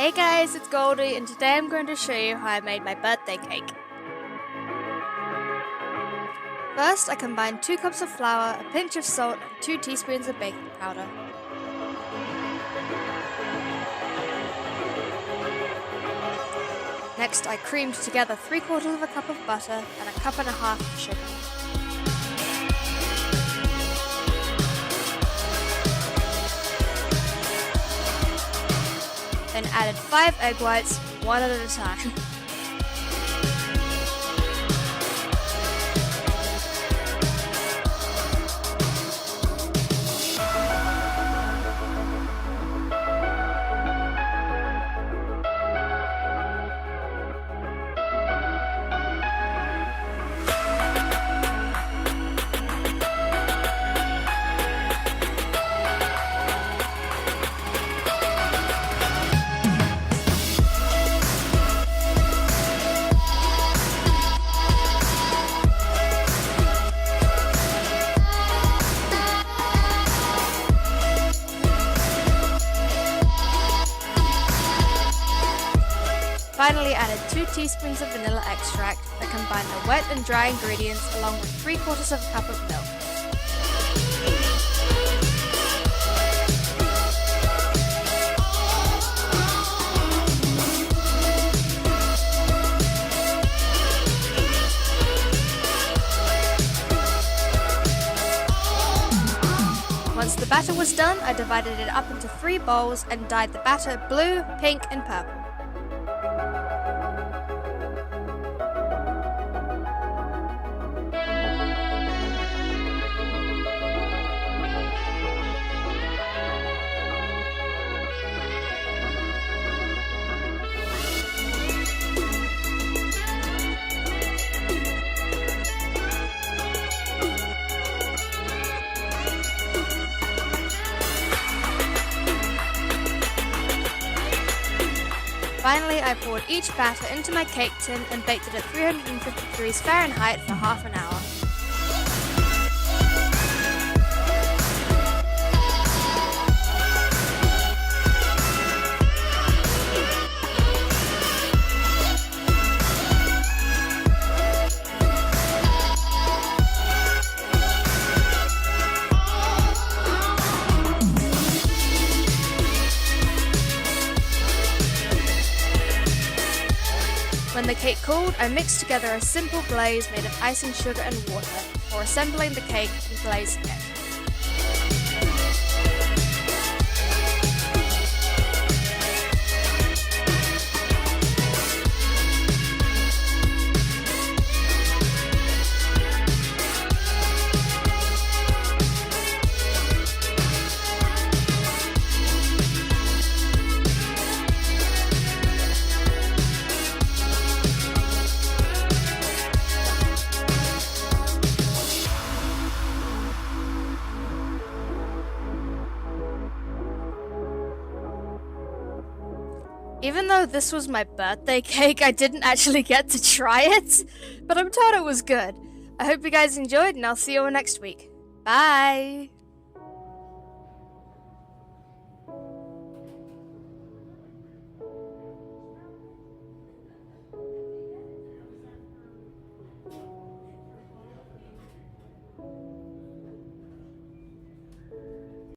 Hey guys, it's Goldy, and today I'm going to show you how I made my birthday cake. First, I combined 2 cups of flour, a pinch of salt, and 2 teaspoons of baking powder. Next, I creamed together 3/4 of a cup of butter and a cup and a half of sugar. Then added 5 egg whites, one at a time. Finally added 2 teaspoons of vanilla extract that combined the wet and dry ingredients along with 3/4 of a cup of milk. Once the batter was done, I divided it up into 3 bowls and dyed the batter blue, pink and purple. Finally, I poured each batter into my cake tin and baked it at 350 degrees Fahrenheit for half an hour. When the cake cooled, I mixed together a simple glaze made of icing sugar and water before assembling the cake and glazing it. Even though this was my birthday cake, I didn't actually get to try it, but I'm told it was good. I hope you guys enjoyed, and I'll see you all next week. Bye!